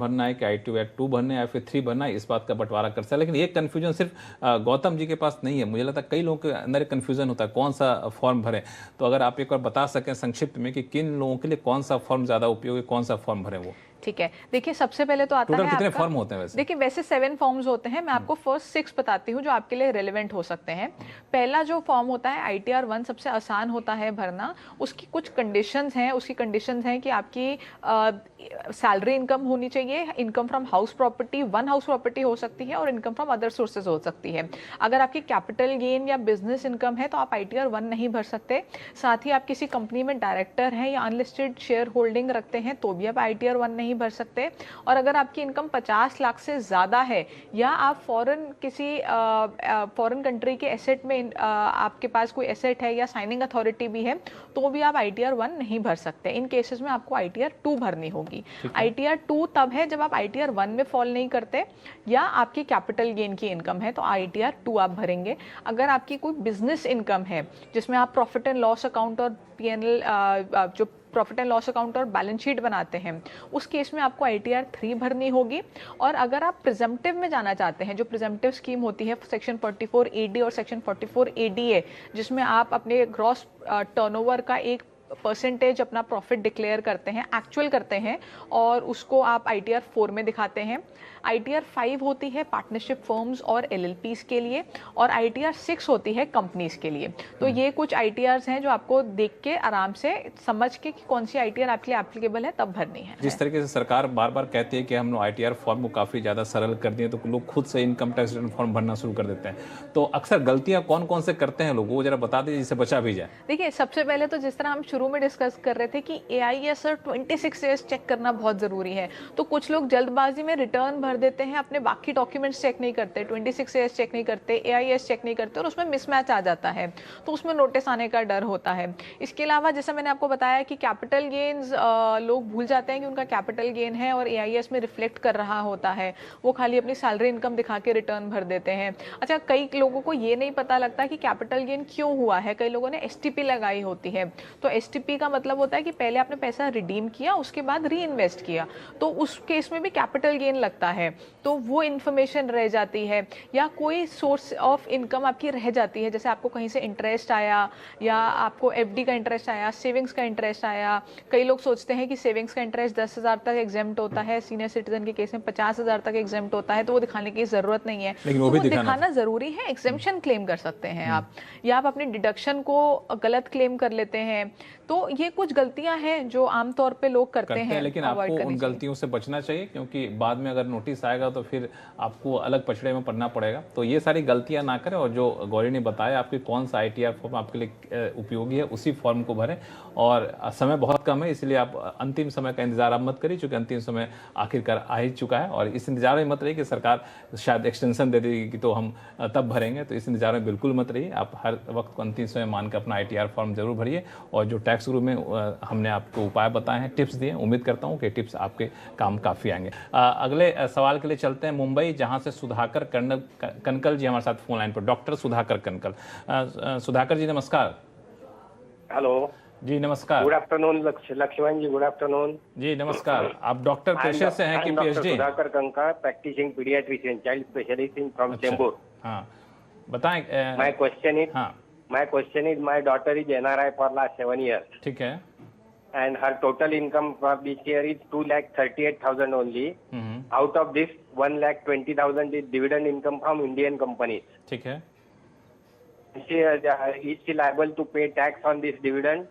भरना है कि IT2 भरना है या फिर 3 भरना है, इस बात का बंटवारा कर सकता है। लेकिन ये कन्फ्यूजन सिर्फ गौतम जी के पास नहीं है, मुझे लगता है कई लोगों के अंदर कन्फ्यूजन होता है कौन सा फॉर्म भरें। तो अगर आप एक बार बता सकें संक्षिप्त में कि किन लोगों के लिए कौन सा फॉर्म ज़्यादा उपयोगी, कौन सा फॉर्म भरें वो। ठीक है, देखिए सबसे पहले तो आता टोटल है कितने आपका, फॉर्म होते हैं वैसे? देखिए वैसे 7 फॉर्म्स होते हैं, मैं आपको फर्स्ट 6 बताती हूँ जो आपके लिए रेलेवेंट हो सकते हैं। पहला जो फॉर्म होता है ITR1 सबसे आसान होता है भरना। उसकी कुछ कंडीशंस हैं, उसकी कंडीशंस हैं कि आपकी सैलरी इनकम होनी चाहिए, income from house property, 1 house property हो सकती है और इनकम फ्रॉम अदर सोर्सेज हो सकती है। अगर आपकी कैपिटल गेन या बिजनेस इनकम है तो आप ITR1 नहीं भर सकते। साथ ही आप किसी कंपनी में डायरेक्टर हैं या अनलिस्टेड शेयर होल्डिंग रखते हैं तो भी आप ITR1 नहीं भर सकते। और अगर आपकी इनकम 50 लाख से ज़्यादा है या आप फॉरेन कंट्री के एसेट में आपके पास कोई एसेट है या साइनिंग अथॉरिटी भी है तो भी आप ITR1 नहीं भर सकते। इन केसेस में आपको ITR2 भरनी होगी। ITR2 तब है जब आप ITR1 में फॉल नहीं करते या आपकी कैपिटल गेन की इनकम है तो ITR2 आप भरेंगे। अगर आपकी कोई बिजनेस इनकम है जिसमें आप प्रॉफिट एंड लॉस अकाउंट और PNL जो प्रॉफिट एंड लॉस अकाउंट और बैलेंस शीट बनाते हैं उस केस में आपको ITR3 भरनी होगी। और अगर आप प्रिजम्पटिव में जाना चाहते हैं, जो प्रिजम्पटिव स्कीम होती है सेक्शन 44AD और सेक्शन 44ADA, जिसमें आप अपने ग्रॉस टर्नओवर का एक परसेंटेज अपना प्रॉफिट डिक्लेयर करते हैं, एक्चुअल करते हैं और उसको आप ITR4 में दिखाते हैं। ITR5 होती है पार्टनरशिप फर्म्स और LLPs के लिए और ITR6 होती है कंपनीज के लिए। तो ये कुछ ITRs हैं जो आपको देख के आराम से समझ के कि कौन सी ITR आपके लिए एप्लीकेबल है तब भरनी है। जिस तरीके से सरकार बार बार कहती है कि हम लोग ITR फॉर्म को काफ़ी ज़्यादा सरल कर दिए तो लोग खुद से इनकम टैक्स रिटर्न फॉर्म भरना शुरू कर देते हैं। तो अक्सर गलतियां कौन कौन से करते हैं लोग, वो जरा बता दीजिए जिससे बचा भी जाए। देखिए सबसे पहले तो जिस तरह हम शुरू में डिस्कस कर रहे थे कि AIS और 26 ईयर्स चेक करना बहुत ज़रूरी है, तो कुछ लोग जल्दबाजी में रिटर्न भर देते हैं, अपने बाकी डॉक्यूमेंट्स चेक नहीं करते, 26 ईयर्स चेक नहीं करते, AIS चेक नहीं करते और उसमें मिसमैच आ जाता है तो उसमें नोटिस आने का डर होता है। इसके अलावा जैसा मैंने आपको बताया कि कैपिटल गेन्स लोग भूल जाते हैं कि उनका कैपिटल गेन है और AIS में रिफ्लेक्ट कर रहा होता है, वो खाली अपनी सैलरी इनकम दिखा के रिटर्न भर देते हैं। अच्छा, कई लोगों को ये नहीं पता लगता कि कैपिटल गेन क्यों हुआ है। कई लोगों ने STP लगाई होती है, तो STP का मतलब होता है कि पहले आपने पैसा रिडीम किया उसके बाद री इन्वेस्ट किया, तो उस केस में भी कैपिटल गेन लगता है, तो वो इन्फॉर्मेशन रह जाती है। या कोई सोर्स ऑफ इनकम आपकी रह जाती है, जैसे आपको कहीं से इंटरेस्ट आया या आपको FD का इंटरेस्ट आया, सेविंग्स का इंटरेस्ट आया। कई लोग सोचते हैं कि सेविंग्स का इंटरेस्ट 10,000 तक एग्जेम्प्ट होता है, सीनियर सिटीजन के केस में 50,000 तक एग्जेम्प्ट होता है, तो वो दिखाने की जरूरत नहीं है। लेकिन तो वो भी वो दिखाना जरूरी है, एग्जेम्पशन क्लेम कर सकते हैं आप, या आप अपनी डिडक्शन को गलत क्लेम कर लेते हैं। तो ये कुछ गलतियां हैं जो आमतौर पे लोग करते हैं, लेकिन आपको उन गलतियों से बचना चाहिए क्योंकि बाद में अगर नोटिस आएगा तो फिर आपको अलग पछड़े में पड़ना पड़ेगा। तो ये सारी गलतियां ना करें और जो गौरी ने बताया आपकी कौन सा ITR फॉर्म आपके लिए उपयोगी है उसी फॉर्म को भरें। और समय बहुत कम है इसलिए आप अंतिम समय का इंतजार आप मत करिए, क्योंकि अंतिम समय आखिरकार आ ही चुका है। और इस इंतजार में मत रहिए कि सरकार शायद एक्सटेंशन दे देगी कि तो हम तब भरेंगे, तो इस इंतजार में बिल्कुल मत रहिए। आप हर वक्त को अंतिम समय मान कर अपना ITR फॉर्म जरूर भरिए। और जो टैक्स गुरु में हमने आपको उपाय बताए हैं, टिप्स दिए, उम्मीद करता हूं कि टिप्स आपके काम काफ़ी आएंगे। अगले सवाल के लिए चलते हैं मुंबई, जहां से सुधाकर कनकल जी हमारे साथ फोन लाइन पर। डॉक्टर सुधाकर कनकल। सुधाकर जी नमस्कार। हेलो जी नमस्कार। Good afternoon Laxman ji, good afternoon ji नमस्कार। आप डॉक्टर पेशे से हैं कि PhD? Sudhakar Kanka, practising paediatrician, child specialist in from Chembur. हाँ बताएं। माय क्वेश्चन इज, हाँ my daughter is NRI for last 7 years ठीक है। and her total income for this year is 2,38,000 only. Out of this 1,20,000 is dividend income from Indian companies. ठीक है। Is she liable to pay tax on this dividend?